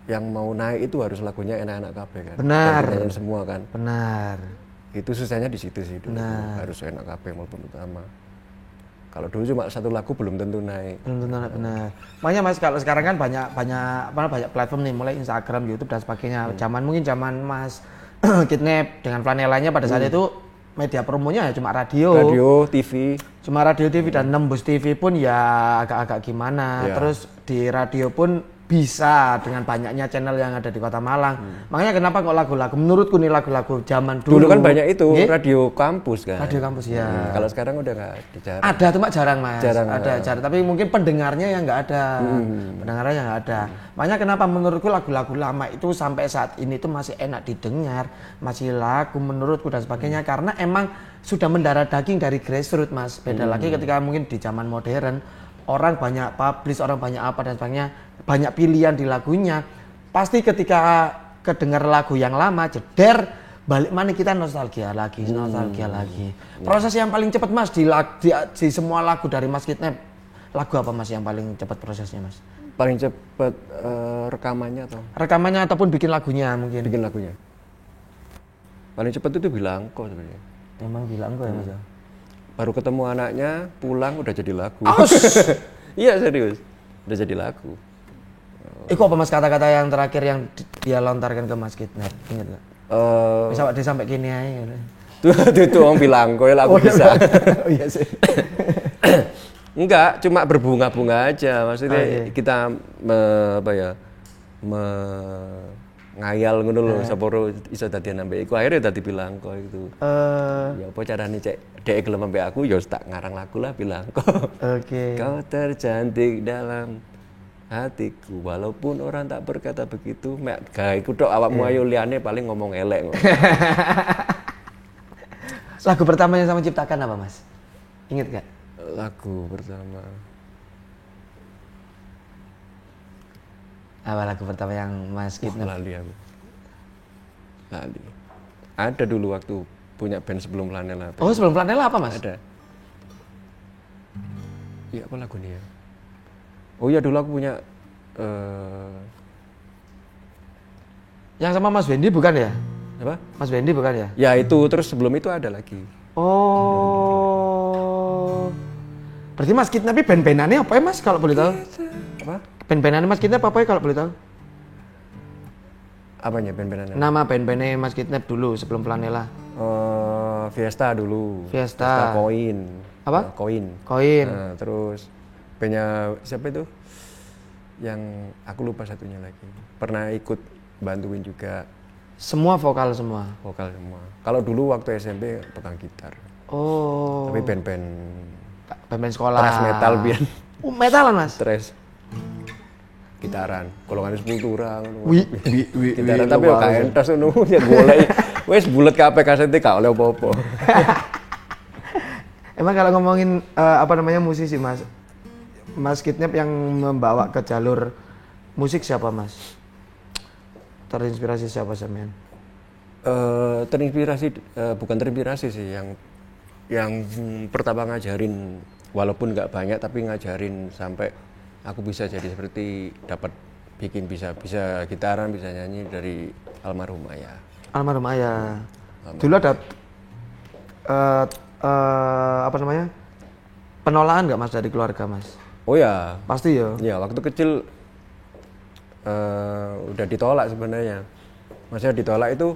Speaker 2: yang mau naik itu harus lagunya enak-enak kabeh kan.
Speaker 1: Benar.
Speaker 2: Dan semua kan.
Speaker 1: Benar.
Speaker 2: Itu susahnya di situ sih dulu. Harus enak kabeh maupun utama. Kalau dulu cuma satu lagu belum tentu naik.
Speaker 1: Benar. Makanya Mas kalau sekarang kan banyak platform nih, mulai Instagram, YouTube dan sebagainya. Zaman Mas Kidnap dengan Flanelanya pada saat itu media promonya ya cuma radio,
Speaker 2: TV.
Speaker 1: Cuma radio, TV dan nembus TV pun ya agak-agak gimana. Terus di radio pun bisa dengan banyaknya channel yang ada di Kota Malang. Makanya kenapa kok lagu-lagu menurutku nih lagu-lagu zaman dulu.
Speaker 2: Dulu kan banyak itu radio kampus kan.
Speaker 1: Radio kampus ya.
Speaker 2: Kalau sekarang udah nggak jarang.
Speaker 1: Ada cuma jarang, Mas.
Speaker 2: Jarang.
Speaker 1: Tapi mungkin pendengarnya yang nggak ada. Pendengarnya nggak ada. Makanya kenapa menurutku lagu-lagu lama itu sampai saat ini tuh masih enak didengar, masih lagu menurutku dan sebagainya karena emang sudah mendarah daging dari grassroots, Mas. Beda lagi ketika mungkin di zaman modern orang banyak publish, orang banyak apa dan sebagainya, banyak pilihan di lagunya. Pasti ketika kedengar lagu yang lama, jeder, balik mana kita nostalgia lagi. Proses yang paling cepat, Mas, di semua lagu dari Mas Kidnap, lagu apa, Mas, yang paling cepat prosesnya, Mas?
Speaker 2: Paling cepat rekamannya atau?
Speaker 1: Rekamannya ataupun bikin lagunya mungkin.
Speaker 2: Bikin lagunya. Paling cepat itu Bilangko sebenarnya.
Speaker 1: Emang Bilangko ya, Mas?
Speaker 2: Baru ketemu anaknya, pulang udah jadi lagu. Iya serius, udah jadi lagu.
Speaker 1: Itu apa, Mas, kata-kata yang terakhir yang dia lontarkan ke Mas Kidnap? Ingat nggak? Bisa dia sampai gini aja.
Speaker 2: Tuh orang Bilangko ya lagu bisa.
Speaker 1: Oh iya sih.
Speaker 2: Enggak, cuma berbunga-bunga aja. Maksudnya kita ngayal ngono lho, saporo iso dadian ambek iku akhirnya dadi Bilangko itu. Ya apa carane cek dhek gelem ambek aku ya tak ngarang lagu lah Bilangko. Kau tercantik dalam hatiku walaupun orang tak berkata begitu, mek gawe ku tok awakmu ayo liyane paling ngomong elek.
Speaker 1: Lagu pertama yang sama ciptakan apa, Mas? Ingat gak?
Speaker 2: Lagu pertama.
Speaker 1: Apa lagu pertama yang Mas Kidnap?
Speaker 2: Lali aku. Lali. Ada dulu waktu punya band sebelum Flanela.
Speaker 1: Oh, sebelum Flanela apa, Mas?
Speaker 2: Ada. Iya, apa lagu ini ya? Oh iya, dulu aku punya
Speaker 1: yang sama Mas Wendy bukan ya?
Speaker 2: Apa?
Speaker 1: Mas Wendy bukan ya?
Speaker 2: Ya itu, terus sebelum itu ada lagi.
Speaker 1: Oh. Berarti Mas Kidnap ini band-bandannya apa ya Mas kalau boleh tahu?
Speaker 2: Apa?
Speaker 1: Band-bandannya Mas Kidnap apa ya kalau boleh tahu?
Speaker 2: Apanya band-bandannya?
Speaker 1: Nama band-bandnya Mas Kidnap dulu sebelum Flanela.
Speaker 2: Fiesta dulu.
Speaker 1: Fiesta.
Speaker 2: Koin.
Speaker 1: Apa?
Speaker 2: Koin.
Speaker 1: Koin.
Speaker 2: Nah, terus bandnya siapa itu? Yang aku lupa satunya lagi. Pernah ikut bantuin juga.
Speaker 1: Semua vokal semua.
Speaker 2: Vokal semua. Kalau dulu waktu SMP pegang gitar.
Speaker 1: Oh.
Speaker 2: Tapi band-band
Speaker 1: sekolah.
Speaker 2: thrash metal biar.
Speaker 1: Metalan Mas.
Speaker 2: Thrash. Gitaran. Golongan sepultura.
Speaker 1: Gitaran
Speaker 2: tapi yo gak entas ngono ya golek. Wis bulet kabeh kasete gak oleh apa-apa.
Speaker 1: Emang kalau ngomongin musisi Mas, Mas Kidnap yang membawa ke jalur musik siapa Mas? Terinspirasi siapa sampean?
Speaker 2: Bukan terinspirasi sih, yang pertama ngajarin, walaupun nggak banyak tapi ngajarin sampai aku bisa jadi seperti dapat bikin bisa gitaran, bisa nyanyi dari almarhum ayah.
Speaker 1: Almarhum ayah. Dulu ada penolakan nggak Mas dari keluarga Mas?
Speaker 2: Oh ya.
Speaker 1: Pasti ya.
Speaker 2: Ya waktu kecil udah ditolak sebenarnya. Maksudnya ditolak itu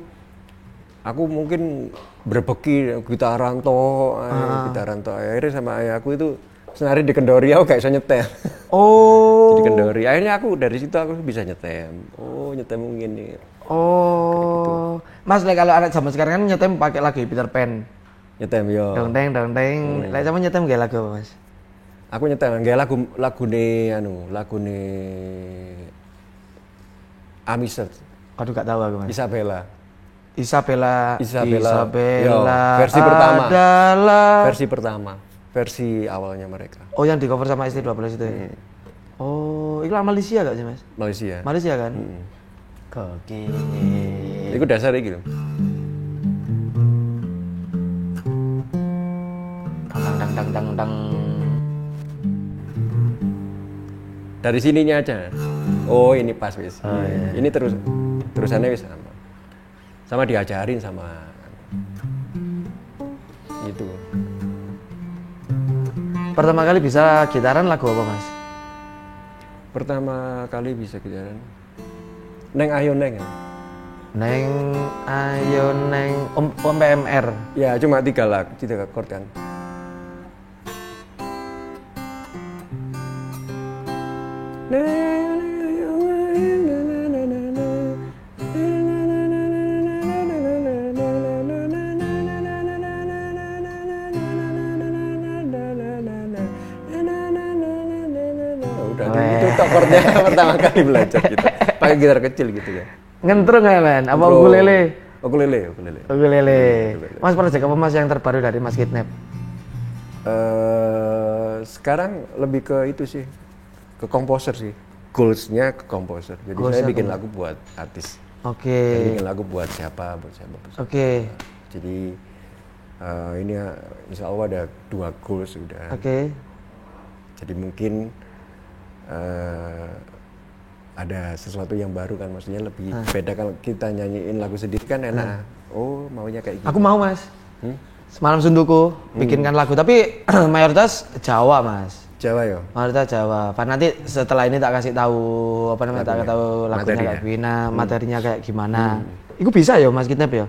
Speaker 2: aku mungkin berbeki gitaran toh. Akhirnya sama ayahku itu senari di kendori aku gak bisa nyetem.
Speaker 1: Oh.
Speaker 2: Di kendori. Akhirnya aku dari situ aku bisa nyetem. Oh, nyetem mungkin nih.
Speaker 1: Oh. Gitu. Mas, kalau anak zaman sekarang kan nyetem pakai lagu Peter Pan.
Speaker 2: Nyetem yo.
Speaker 1: Dong teng. Lek sama nyetem gak lagu apa, Mas?
Speaker 2: Aku nyetem gak lagune Amisert.
Speaker 1: Aduh gak tahu aku Mas.
Speaker 2: Isabella.
Speaker 1: Yo,
Speaker 2: versi pertama.
Speaker 1: Adalah
Speaker 2: versi pertama. Versi awalnya mereka.
Speaker 1: Oh, yang di cover sama ST12 itu ya? Oh, itu Malaysia gak sih Mas? Malaysia kan? Gokil.
Speaker 2: Itu dasar iki lho.
Speaker 1: Dang.
Speaker 2: Dari sininya aja. Oh, ini pas wis.
Speaker 1: Iya.
Speaker 2: Ini terusannya wis sama diajarin sama itu.
Speaker 1: Pertama kali bisa gitaran lagu apa Mas?
Speaker 2: Pertama kali bisa gitaran Neng Ayo Neng.
Speaker 1: Neng Ayo Neng Om PMR.
Speaker 2: Ya cuma 3 chord kan. Itu chordnya pertama kali belajar gitu. Pakai gitar kecil gitu ya.
Speaker 1: Ngentrung ya men? Apa ukulele?
Speaker 2: Ukulele.
Speaker 1: Mas, project apa Mas yang terbaru dari Mas Kidnap?
Speaker 2: Sekarang lebih ke itu sih, ke komposer sih. Goals-nya ke komposer. Jadi saya bikin lagu buat artis.
Speaker 1: Oke.
Speaker 2: Saya bikin lagu buat siapa.
Speaker 1: Oke.
Speaker 2: Jadi ini insya Allah ada 2 goals sudah.
Speaker 1: Oke.
Speaker 2: Jadi mungkin ada sesuatu yang baru kan, maksudnya lebih beda kalau kita nyanyiin lagu sendiri kan enak. Oh, maunya kayak gitu.
Speaker 1: Aku mau Mas. Semalam Sunduku bikinkan lagu, tapi mayoritas Jawa Mas.
Speaker 2: Jawa ya?
Speaker 1: Mayoritas Jawa. Pak nanti setelah ini tak kasih tahu tak kasih tahu lagunya kayak gimana, materinya kayak gimana. Itu bisa ya Mas Kidnap ya?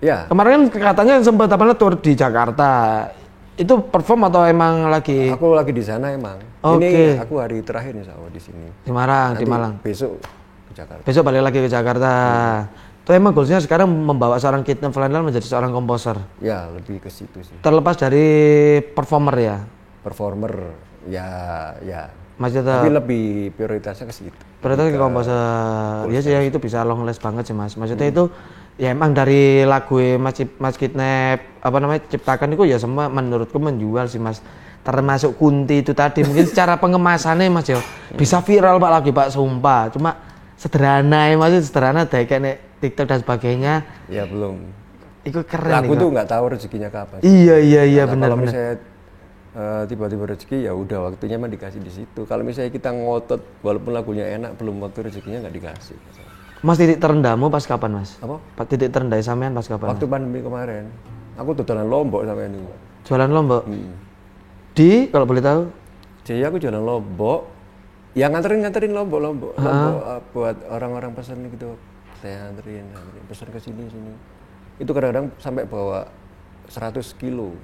Speaker 2: Ya.
Speaker 1: Kemarin kan katanya sempat tour di Jakarta. Itu perform atau emang lagi?
Speaker 2: Aku lagi di sana emang.
Speaker 1: Okay.
Speaker 2: Ini aku hari terakhir nih di sini.
Speaker 1: Di Malang.
Speaker 2: Besok ke Jakarta.
Speaker 1: Besok balik lagi ke Jakarta. Itu emang goalsnya sekarang membawa seorang Kidnap Flanela menjadi seorang komposer.
Speaker 2: Ya, lebih ke situ sih.
Speaker 1: Terlepas dari performer ya.
Speaker 2: Performer, ya.
Speaker 1: Maksudnya.
Speaker 2: Tapi lebih prioritasnya ke situ.
Speaker 1: Prioritasnya ke komposer. Ya sih itu bisa long last banget sih Mas. Maksudnya itu. Ya emang dari lagu Mas Kidnap ciptakan itu ya semua menurutku menjual sih Mas, termasuk Kunti itu tadi mungkin secara pengemasannya Mas ya bisa viral Pak lagi Pak sumpah, cuma sederhana ya Mas, sederhana deh kayak TikTok dan sebagainya
Speaker 2: ya belum
Speaker 1: itu keren
Speaker 2: lagu
Speaker 1: nih,
Speaker 2: tuh nggak tahu rezekinya kapan
Speaker 1: iya benar
Speaker 2: kalau misalnya tiba-tiba rezeki ya udah waktunya mah dikasih di situ. Kalau misalnya kita ngotot walaupun lagunya enak belum waktu rezekinya nggak dikasih.
Speaker 1: Mas, titik terendahmu pas kapan Mas?
Speaker 2: Apa?
Speaker 1: Titik terendah sampean pas kapan?
Speaker 2: Waktu pandemi kemarin. Aku dodolan Lombok sampean itu.
Speaker 1: Jualan Lombok? Di kalau boleh tahu?
Speaker 2: Jadi aku jualan lombok, yang nganterin lombok buat orang-orang pesan gitu. Saya nganterin pesan ke sini. Itu kadang-kadang sampai bawa 100 kilo,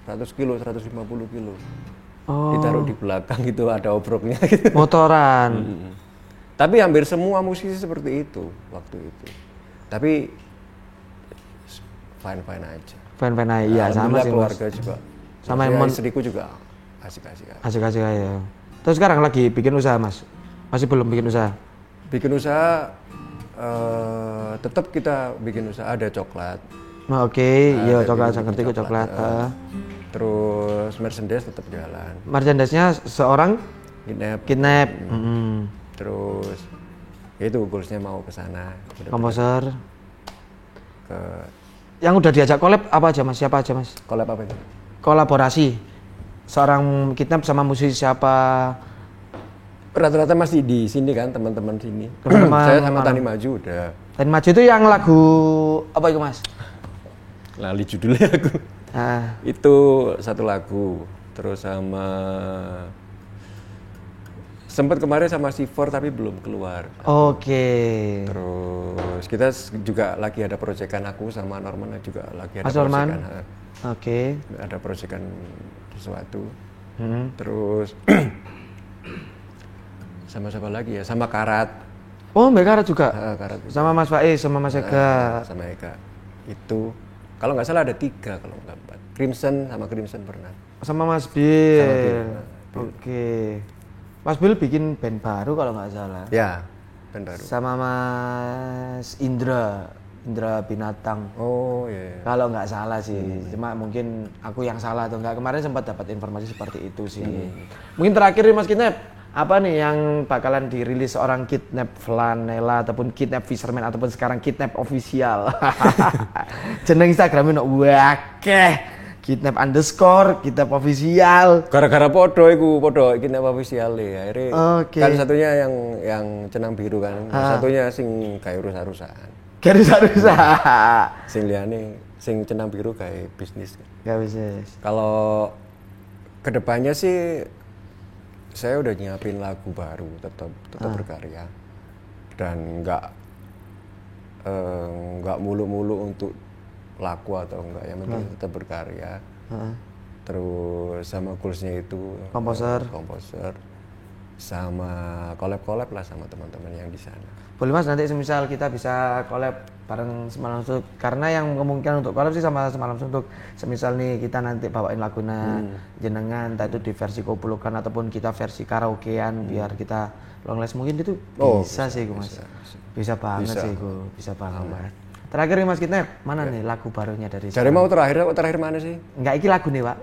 Speaker 2: 150 kilo. Ditaruh di belakang gitu, ada obroknya gitu.
Speaker 1: Motoran.
Speaker 2: Tapi hampir semua musisi seperti itu waktu itu. Tapi fine aja.
Speaker 1: Fine aja, iya sama sih
Speaker 2: keluarga
Speaker 1: Mas.
Speaker 2: juga.
Speaker 1: Sama
Speaker 2: istriku juga asik-asik.
Speaker 1: Asik-asik aja. Terus sekarang lagi bikin usaha Mas? Masih belum bikin usaha?
Speaker 2: Bikin usaha, tetap kita bikin usaha, ada coklat.
Speaker 1: Oke, iya coklat, saya ngerti coklat.
Speaker 2: Terus merchandise tetap jalan.
Speaker 1: Merchandise-nya seorang Kidnap.
Speaker 2: Terus ya itu goalsnya mau ke sana.
Speaker 1: Komposer.
Speaker 2: Ke
Speaker 1: Yang udah diajak collab apa aja Mas? Siapa aja Mas?
Speaker 2: collab apa itu?
Speaker 1: Kolaborasi. Seorang Kidnap sama musisi siapa?
Speaker 2: Rata-rata masih di sini kan, teman-teman sini.
Speaker 1: Teman-teman
Speaker 2: Saya sama Tani Maju udah.
Speaker 1: Tani Maju itu yang lagu apa itu Mas?
Speaker 2: Lali judulnya aku. Itu satu lagu. Terus sama sempat kemarin sama C4 tapi belum keluar.
Speaker 1: Oke.
Speaker 2: Terus kita juga lagi ada proyekan, aku sama Norman juga lagi ada
Speaker 1: Mas Norman.
Speaker 2: proyekan.
Speaker 1: Oke.
Speaker 2: Ada proyekan sesuatu. Terus sama siapa lagi ya? Sama Karat.
Speaker 1: Oh, Mbak Karat juga.
Speaker 2: Karat.
Speaker 1: Sama Mas Faiz, sama Mas Ega.
Speaker 2: Sama Ega. Itu kalau nggak salah ada 3 kalau nggak 4. Crimson pernah.
Speaker 1: Sama Mas Bil.
Speaker 2: Sama Bil.
Speaker 1: Oke. Mas Bil bikin band baru kalau nggak salah.
Speaker 2: Ya, band baru.
Speaker 1: Sama Mas Indra Binatang.
Speaker 2: Oh iya.
Speaker 1: Kalau nggak salah sih, cuma mungkin aku yang salah atau enggak. Kemarin sempat dapat informasi seperti itu sih. Mungkin terakhir nih Mas Kidnap, apa nih yang bakalan dirilis seorang Kidnap Flanela ataupun Kidnap Fisherman ataupun sekarang Kidnap Official? Jeneng Instagramnya no wakeh. Kidnap _ Kidnap Official.
Speaker 2: Gara-gara podo Kidnap Official ya. Akhirnya kan satunya yang cenang biru kan, satunya sing kayak rusak-rusakan. Sing liyane sing cenang biru kayak bisnis.
Speaker 1: Kayak bisnis.
Speaker 2: Kalau kedepannya sih saya udah nyiapin lagu baru, tetap berkarya dan nggak mulu-mulu untuk laku atau enggak, yang penting tetap berkarya. Terus sama goalsnya itu komposer sama collab lah sama teman-teman yang di sana.
Speaker 1: Boleh Mas, nanti semisal kita bisa collab bareng Semalam Suntuk, karena yang kemungkinan untuk collab sih sama Semalam Suntuk. Semisal nih kita nanti bawain lagunya jenengan, entah itu di versi kopulukan ataupun kita versi karaokean, biar kita long last mungkin itu bisa sih Mas. Bisa banget sih gue, bisa banget. Terakhir nih Mas Kidnap, mana nih lagu barunya dari
Speaker 2: Cari mau terakhir mana sih?
Speaker 1: Enggak, iki lagu nih Pak.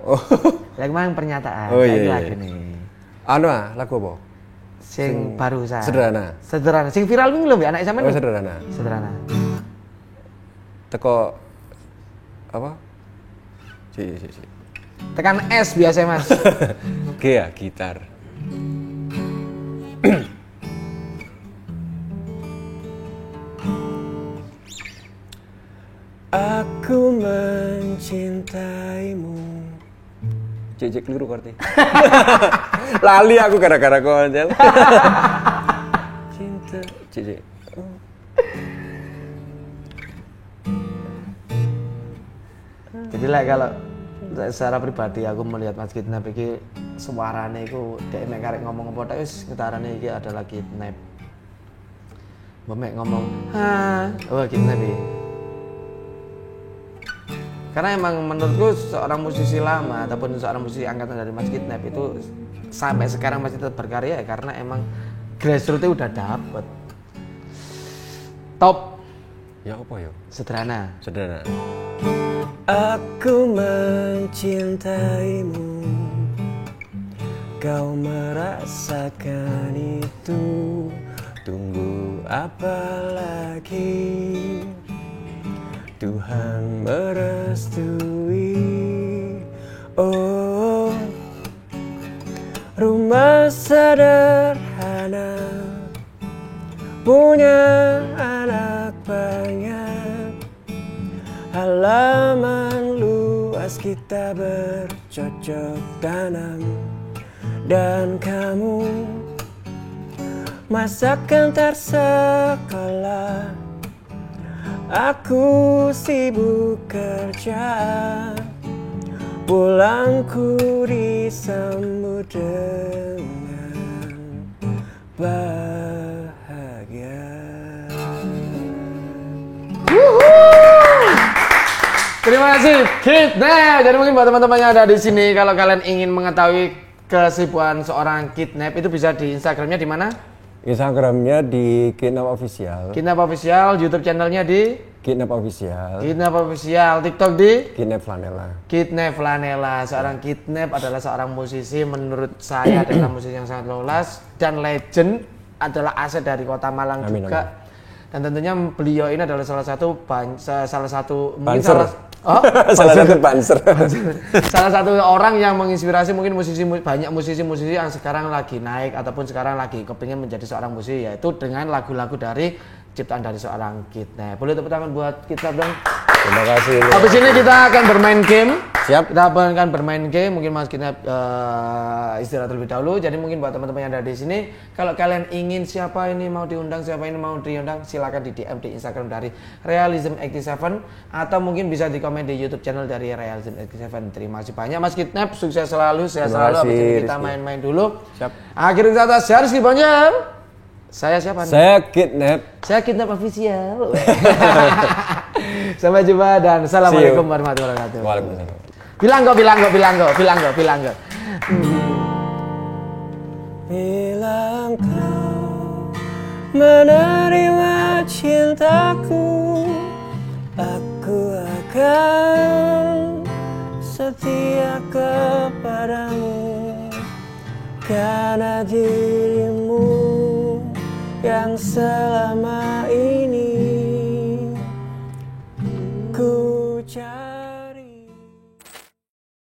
Speaker 1: Lagu yang pernyataan,
Speaker 2: iya.
Speaker 1: lagu nih.
Speaker 2: Lagu apa?
Speaker 1: Sing baru saya.
Speaker 2: Sederhana.
Speaker 1: Sing viral kuwi lho mbek anak sampean.
Speaker 2: Sederhana. Teko apa? Si.
Speaker 1: Tekan S biasa Mas.
Speaker 2: G ya, gitar. Aku mencintaimu. Cek keliru korti. Lali aku gara-gara konjel. Cinta. Cek.
Speaker 1: Jadi lah kalau secara pribadi aku melihat Mas Kidnap iki suarane iku dhek mek karek ngomong apa tok wis ngetarane iki adalah Kidnap. Mbok ngomong, Kidnap iki. Karena emang menurutku seorang musisi lama ataupun seorang musisi angkatan dari Mas Kidnap itu sampai sekarang masih tetap berkarya ya karena emang grassroots-nya udah dapet. Top.
Speaker 2: Ya apa ya?
Speaker 1: Sederhana.
Speaker 2: Aku mencintaimu, kau merasakan itu. Tunggu apa lagi? Tuhan merestui. Oh, rumah sederhana, punya anak banyak, halaman luas kita cocok tanam. Dan kamu masakan tersekolah, aku sibuk kerja, pulangku disambut dengan bahagia.
Speaker 1: Terima kasih Kidnap. Jadi mungkin buat teman-teman yang ada di sini, kalau kalian ingin mengetahui kesibukan seorang Kidnap itu bisa di Instagramnya di mana?
Speaker 2: Instagramnya di Kidnap Official.
Speaker 1: Kidnap Official, YouTube channelnya di
Speaker 2: Kidnap Official.
Speaker 1: Kidnap Official, TikTok di
Speaker 2: Kidnap Flanela.
Speaker 1: Kidnap Flanela. Seorang Kidnap adalah seorang musisi, menurut saya adalah musisi yang sangat lolos dan legend, adalah aset dari Kota Malang
Speaker 2: Amin,
Speaker 1: juga.
Speaker 2: amin.
Speaker 1: Dan tentunya beliau ini adalah salah satu mungkin
Speaker 2: Banser. Salah satu banser.
Speaker 1: salah satu orang yang menginspirasi mungkin banyak musisi-musisi yang sekarang lagi naik ataupun sekarang lagi kepingin menjadi seorang musisi, yaitu dengan lagu-lagu dari ciptaan dari seorang Kidnap. Boleh tepuk tangan buat Kidnap dong.
Speaker 2: Terima kasih.
Speaker 1: Habis ini kita akan bermain game.
Speaker 2: Siap.
Speaker 1: Kita akan bermain game. Mungkin Mas Kidnap istirahat terlebih dahulu. Jadi mungkin buat teman-teman yang ada di sini, kalau kalian ingin siapa ini mau diundang, silakan di DM di Instagram dari Realism87 atau mungkin bisa di komen di YouTube channel dari Realism87. Terima kasih banyak Mas Kidnap, sukses selalu, sehat selalu. Habis ini kita main-main dulu.
Speaker 2: Siap.
Speaker 1: Akhir kata saya Rizky Banjar. Saya siapa nih?
Speaker 2: Saya Kidnap.
Speaker 1: Saya Kidnap Official. Sampai jumpa dan assalamualaikum warahmatullahi wabarakatuh.
Speaker 2: Waalaikumsalam.
Speaker 1: Bilang kok.
Speaker 2: Bilang kau menerima cintaku, aku akan setia kepadamu, karena dirimu yang selama ini